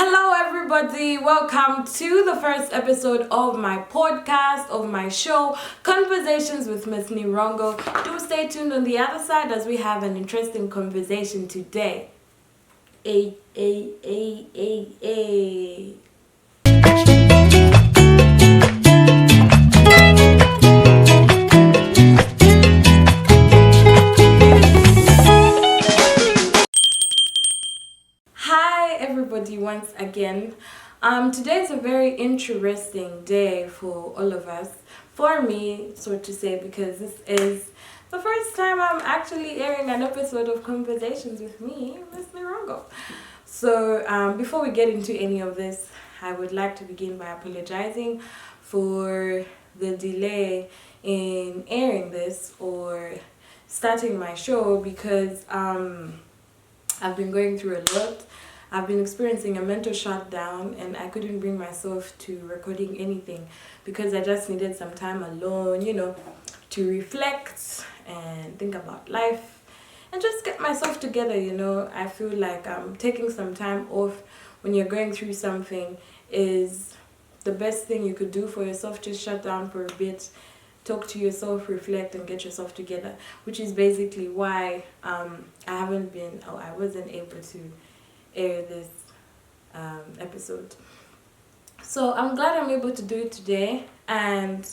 Hello, everybody. Welcome to the first episode of my podcast, of my show, Conversations with Miss Nirongo. Do stay tuned on the other side as we have an interesting conversation today. A, a, a. Hi, everybody, once again. Today is a very interesting day for all of us. For me, so to say, because this is the first time I'm actually airing an episode of Conversations with me, Miss Nirongo. So, before we get into any of this, I would like to begin by apologizing for the delay in airing this or starting my show because I've been going through a lot. I've been experiencing a mental shutdown and I couldn't bring myself to recording anything because I just needed some time alone, to reflect and think about life and just get myself together, I feel like taking some time off when you're going through something is the best thing you could do for yourself. Just shut down for a bit, talk to yourself, reflect, and get yourself together, which is basically why I wasn't able to air this episode. So I'm glad I'm able to do it today, and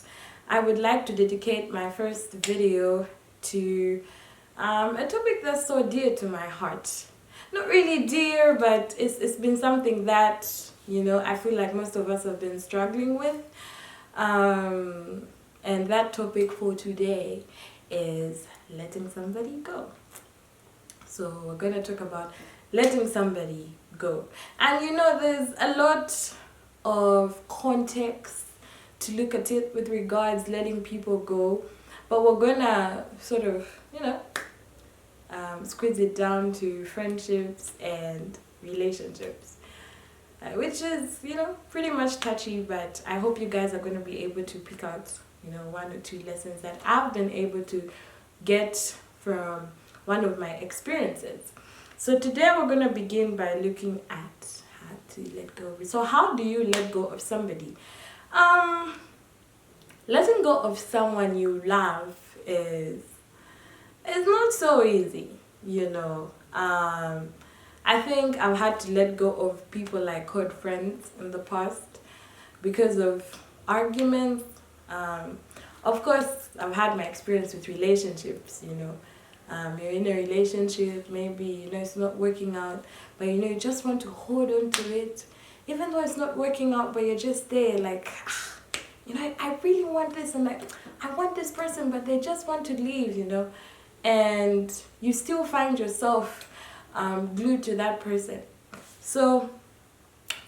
I would like to dedicate my first video to a topic that's so dear to my heart. Not really dear, but it's been something that, I feel like most of us have been struggling with. And that topic for today is letting somebody go. So we're going to talk about letting somebody go. And there's a lot of context to look at it with regards letting people go. But we're going to sort of, squeeze it down to friendships and relationships. Which is, pretty much touchy, but I hope you guys are going to be able to pick out, one or two lessons that I've been able to get from one of my experiences. So today we're going to begin by looking at how to let go. So how do you let go of somebody? Letting go of someone you love is not so easy, I think I've had to let go of people I called friends in the past because of arguments. Of course, I've had my experience with relationships, you're in a relationship, maybe, it's not working out, but, you just want to hold on to it, even though it's not working out, but you're just there, like, I really want this, and I want this person, but they just want to leave, and you still find yourself glued to that person. So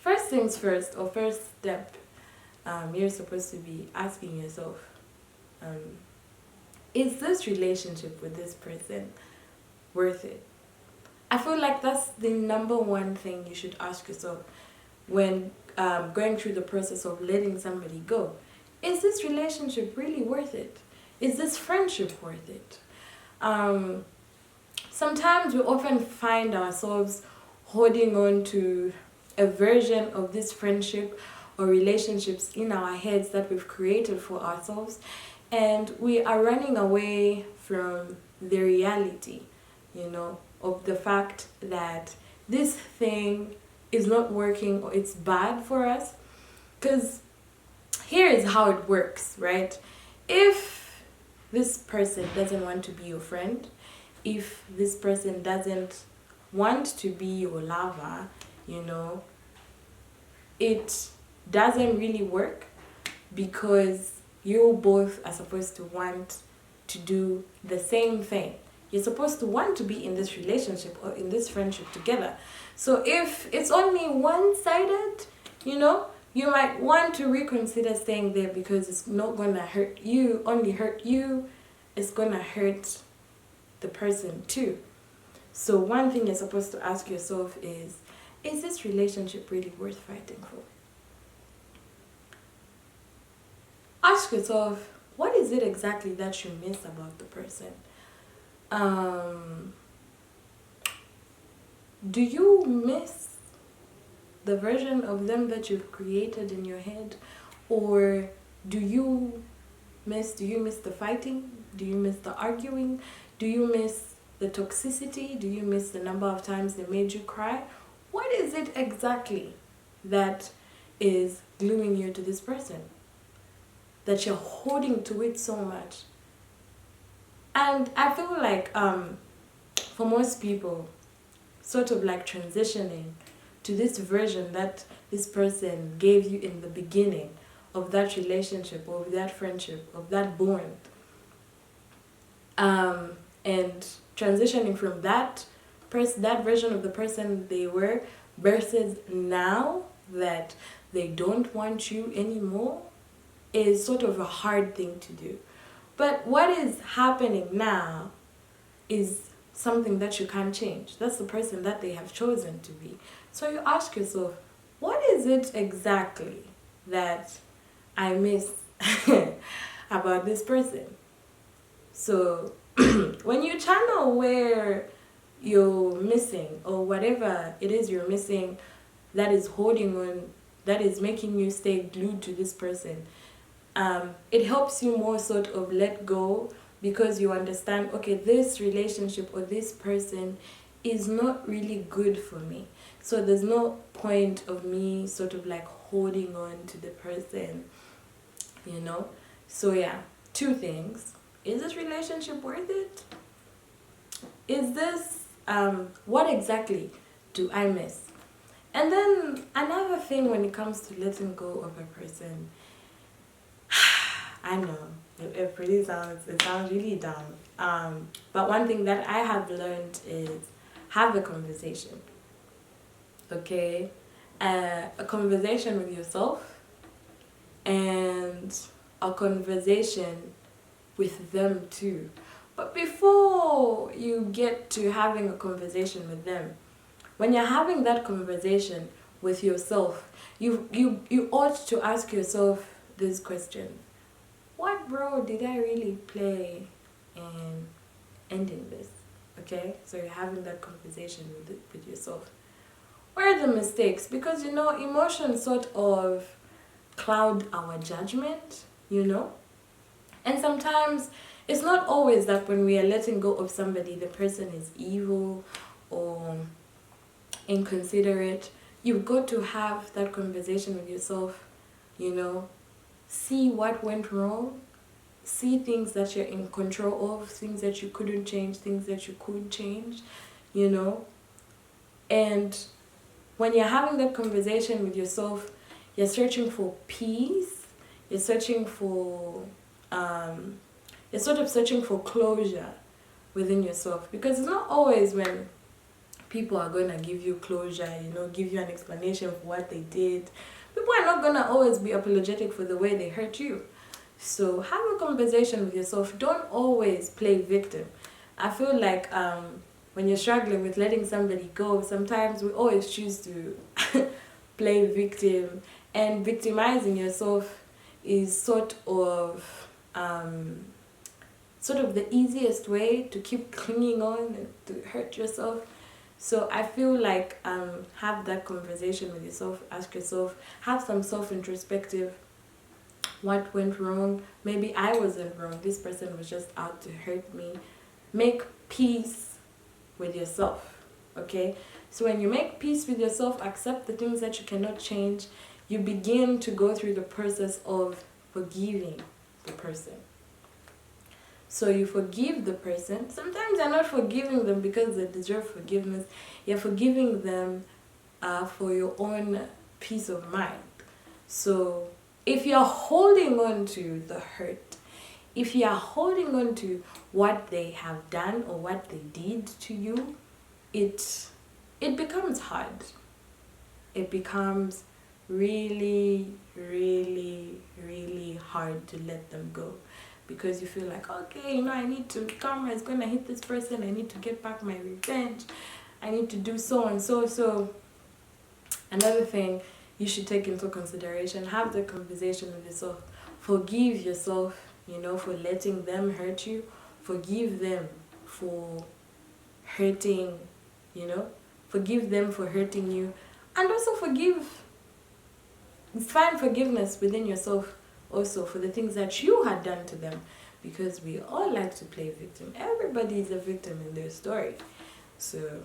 first things first, or first step, you're supposed to be asking yourself, is this relationship with this person worth it? I feel like that's the number one thing you should ask yourself when going through the process of letting somebody go. Is this relationship really worth it? Is this friendship worth it? Sometimes we often find ourselves holding on to a version of this friendship or relationships in our heads that we've created for ourselves, and we are running away from the reality, of the fact that this thing is not working or it's bad for us. Because here is how it works, right? If this person doesn't want to be your friend, if this person doesn't want to be your lover, it doesn't really work, because you both are supposed to want to do the same thing. You're supposed to want to be in this relationship or in this friendship together. So if it's only one-sided, you might want to reconsider staying there, because it's not going to hurt you, only hurt you. It's going to hurt the person too. So one thing you're supposed to ask yourself is this relationship really worth fighting for? Ask yourself, what is it exactly that you miss about the person? Do you miss the version of them that you've created in your head? Or do you miss the fighting? Do you miss the arguing? Do you miss the toxicity? Do you miss the number of times they made you cry? What is it exactly that is gluing you to this person, that you're holding to it so much? And I feel like for most people, sort of like transitioning to this version that this person gave you in the beginning of that relationship or of that friendship, of that bond, and transitioning from that version of the person they were versus now that they don't want you anymore, is sort of a hard thing to do. But what is happening now is something that you can't change. That's the person that they have chosen to be. So you ask yourself, what is it exactly that I miss about this person? So when you channel where you're missing, or whatever it is you're missing that is holding on, that is making you stay glued to this person, it helps you more sort of let go, because you understand, okay, this relationship or this person is not really good for me. So there's no point of me sort of like holding on to the person, you know? So yeah, two things. Is this relationship worth it? Is this, what exactly do I miss? And then another thing when it comes to letting go of a person, I know it sounds really dumb. But one thing that I have learned is have a conversation. Okay, a conversation with yourself and a conversation with them too. But before you get to having a conversation with them, when you're having that conversation with yourself, you ought to ask yourself this question: what role did I really play in ending this? Okay, so you're having that conversation with yourself. Where are the mistakes? Because emotions sort of cloud our judgment, and sometimes it's not always that when we are letting go of somebody, the person is evil or inconsiderate. You've got to have that conversation with yourself, see what went wrong, see things that you're in control of, things that you couldn't change, things that you could change, and when you're having that conversation with yourself, you're searching for peace, you're searching for you're sort of searching for closure within yourself, because it's not always when people are going to give you closure, give you an explanation for what they did. People are not going to always be apologetic for the way they hurt you. So have a conversation with yourself. Don't always play victim. I feel like when you're struggling with letting somebody go, sometimes we always choose to play victim, and victimizing yourself is sort of the easiest way to keep clinging on and to hurt yourself. So I feel like have that conversation with yourself, ask yourself, have some self-introspective. What went wrong? Maybe I wasn't wrong. This person was just out to hurt me. Make peace with yourself, okay? So when you make peace with yourself, accept the things that you cannot change, you begin to go through the process of forgiving the person. So you forgive the person. Sometimes you're not forgiving them because they deserve forgiveness. You're forgiving them for your own peace of mind. So if you're holding on to the hurt, if you're holding on to what they have done or what they did to you, it becomes hard. It becomes really, really, really hard to let them go. Because you feel like, okay, I need to, karma is going to hit this person. I need to get back my revenge. I need to do so and so. So another thing you should take into consideration, have the conversation with yourself. Forgive yourself, for letting them hurt you. Forgive them for hurting, forgive them for hurting you. And also forgive. Find forgiveness within yourself also for the things that you had done to them, because we all like to play victim. Everybody is a victim in their story. So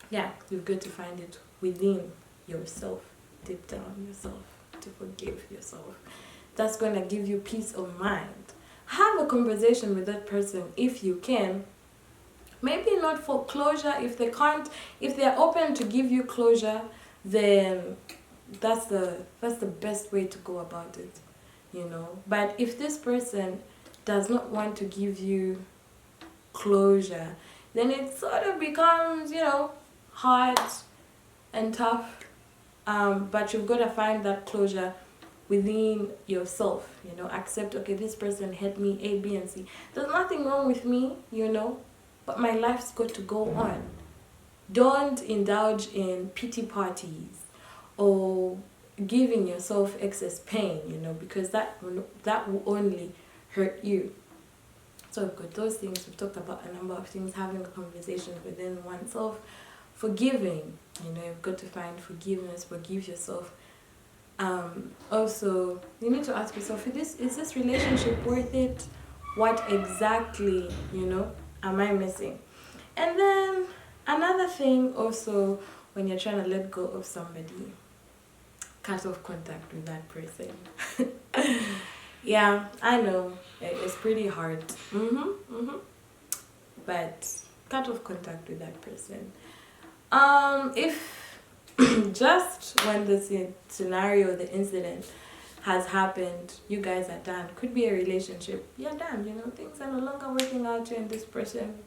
yeah, you've got to find it within yourself, deep down yourself, to forgive yourself. That's going to give you peace of mind. Have a conversation with that person if you can. Maybe not for closure. If they can't, if they're open to give you closure, then that's the best way to go about it, you know. But if this person does not want to give you closure, then it sort of becomes, you know, hard and tough. But you've got to find that closure within yourself, you know. Accept, okay, this person hurt me A, B, and C. There's nothing wrong with me, you know, but my life's got to go on. Don't indulge in pity parties or giving yourself excess pain, you know, because that will only hurt you. So we've got those things. We've talked about a number of things. Having a conversation within oneself, forgiving, you know, you've got to find forgiveness, forgive yourself. Also, you need to ask yourself, is this relationship worth it? What exactly, you know, am I missing? And then another thing also, when you're trying to let go of somebody, cut off contact with that person. Yeah, I know it's pretty hard. But cut off contact with that person. If just when the scenario, the incident has happened, you guys are done. Could be a relationship. You're done. You know, things are no longer working out. You and this person.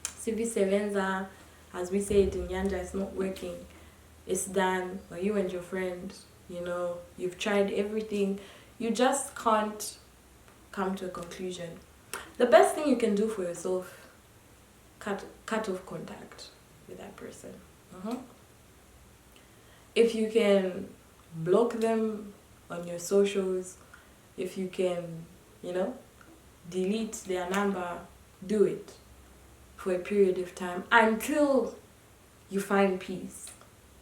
Civi Sevenza, as we say it in Yanja, it's not working. It's done. Or you and your friend, you know, you've tried everything. You just can't come to a conclusion. The best thing you can do for yourself, cut off contact with that person. If you can block them on your socials, if you can, you know, delete their number, do it for a period of time until you find peace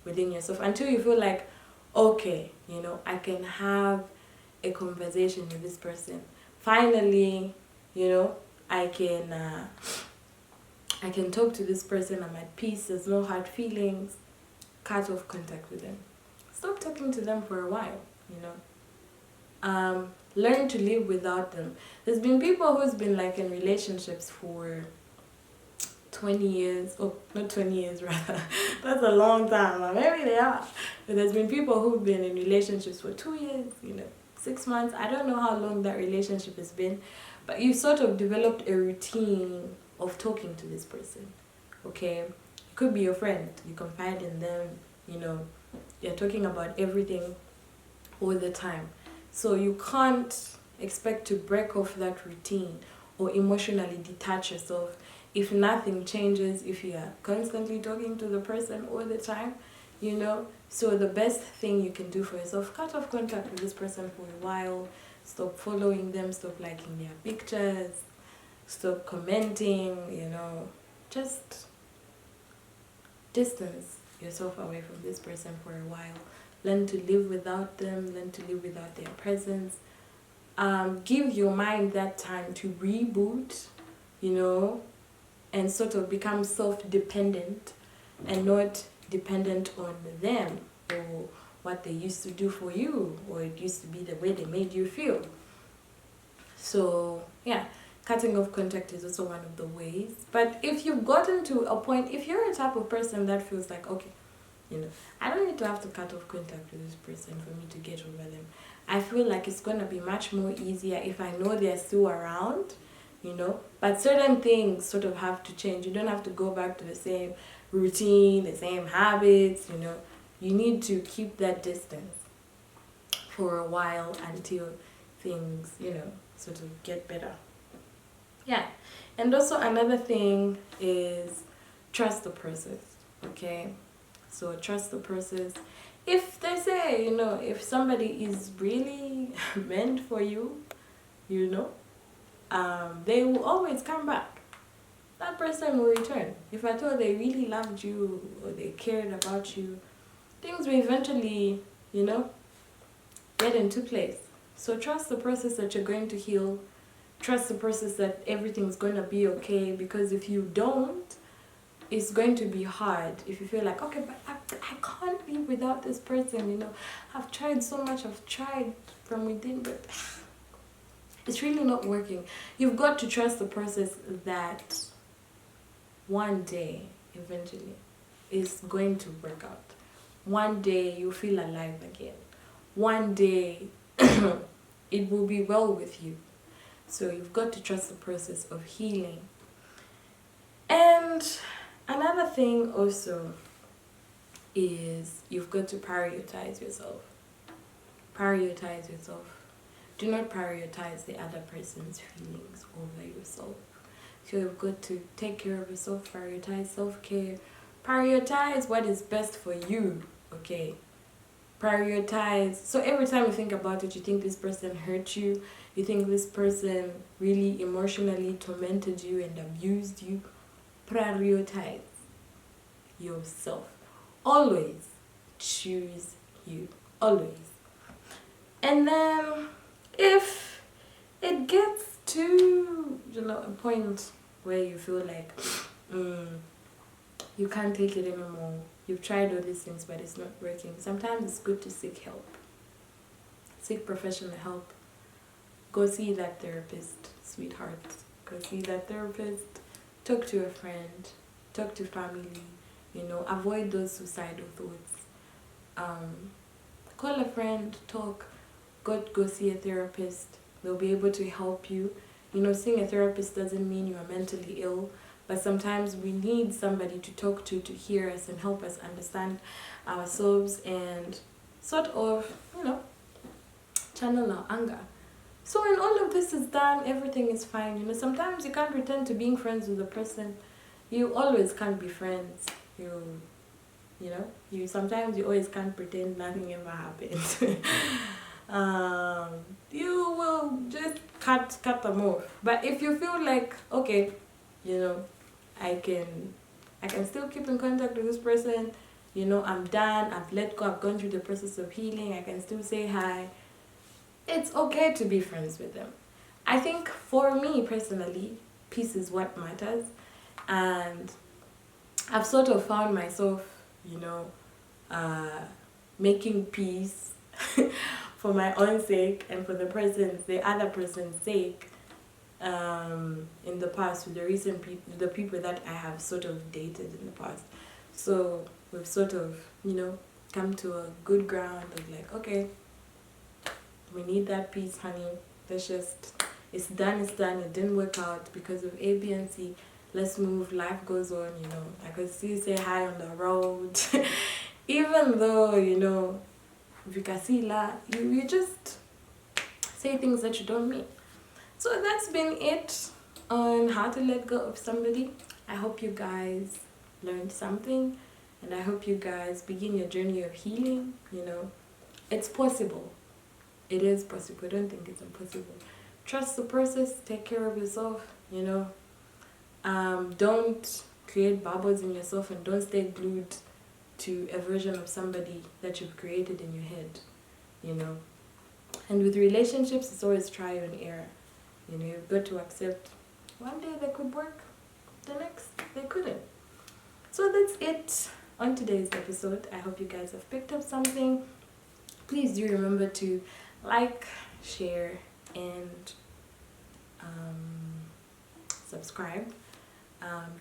within yourself, until you feel like, okay, you know, I can have a conversation with this person. Finally, you know, I can talk to this person. I'm at peace. There's no hard feelings. Cut off contact with them. Stop talking to them for a while, you know. Learn to live without them. There's been people who's been like in relationships for 20 years. Oh, not 20 years rather. That's a long time. Maybe they are. But there's been people who've been in relationships for 2 years, you know, 6 months. I don't know how long that relationship has been. But you sort of developed a routine of talking to this person. Okay? It could be your friend. You confide in them, you know. You're talking about everything all the time. So you can't expect to break off that routine or emotionally detach yourself if nothing changes, if you are constantly talking to the person all the time, you know. So the best thing you can do for yourself, cut off contact with this person for a while. Stop following them, stop liking their pictures, stop commenting, you know. Just distance yourself away from this person for a while. Learn to live without them, learn to live without their presence. Give your mind that time to reboot, you know, and sort of become self-dependent and not dependent on them or what they used to do for you, or it used to be the way they made you feel. So yeah, cutting off contact is also one of the ways. But if you've gotten to a point, if you're a type of person that feels like, okay, you know, I don't need to have to cut off contact with this person for me to get over them. I feel like it's going to be much more easier if I know they're still around, you know. But certain things sort of have to change. You don't have to go back to the same routine, the same habits, you know. You need to keep that distance for a while until things, you know, sort of get better. Yeah. And also another thing is trust the process, okay? So trust the process. If they say, you know, if somebody is really meant for you, you know, they will always come back. That person will return. If I thought they really loved you or they cared about you, things will eventually, get into place. So trust the process that you're going to heal. Trust the process that everything's going to be okay, because if you don't, it's going to be hard. If you feel like, okay, but I can't live without this person, I've tried so much, I've tried from within, but it's really not working. You've got to trust the process that one day, eventually, is going to work out. One day you feel alive again. One day it will be well with you. So you've got to trust the process of healing. And another thing also is you've got to prioritize yourself. Prioritize yourself. Do not prioritize the other person's feelings over yourself. So you've got to take care of yourself, prioritize self-care, prioritize what is best for you, okay? Prioritize. So every time you think about it, you think this person hurt you, you think this person really emotionally tormented you and abused you. Prioritize yourself. Always choose you. Always. And then if it gets to a point where you feel like you can't take it anymore, you've tried all these things but it's not working, sometimes it's good to seek help. Seek professional help. Go see that therapist, sweetheart. Go see that therapist. Talk to a friend. Talk to family. Avoid those suicidal thoughts. Call a friend, talk. Go see a therapist. They'll be able to help you. Seeing a therapist doesn't mean you are mentally ill, but sometimes we need somebody to talk to hear us and help us understand ourselves and sort of, channel our anger. So when all of this is done, everything is fine. Sometimes you can't pretend to being friends with a person. You always can't be friends. Sometimes you always can't pretend nothing ever happened. You will just cut them off. But if you feel like, okay, I can still keep in contact with this person, I'm done, I've let go, I've gone through the process of healing, I can still say hi, it's okay to be friends with them. I think for me personally, peace is what matters, and I've sort of found myself, making peace for my own sake and for the other person's sake, in the past with the people that I have sort of dated in the past. So we've sort of, come to a good ground of like, okay, we need that peace, honey. It's done, it didn't work out because of A, B, and C. Let's move, life goes on, I could still say hi on the road. Even though, Vikasila, you just say things that you don't mean. So that's been it on how to let go of somebody. I hope you guys learned something, and I hope you guys begin your journey of healing. It's possible. It is possible. I don't think it's impossible. Trust the process. Take care of yourself. Don't create bubbles in yourself, and don't stay glued to a version of somebody that you've created in your head. And with relationships, it's always trial and error. You've got to accept one day they could work, the next they couldn't. So that's it on today's episode. I hope you guys have picked up something. Please do remember to like, share, and subscribe.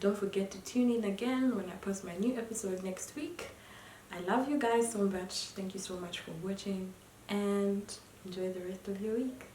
Don't forget to tune in again when I post my new episode next week. I love you guys so much. Thank you so much for watching, and enjoy the rest of your week.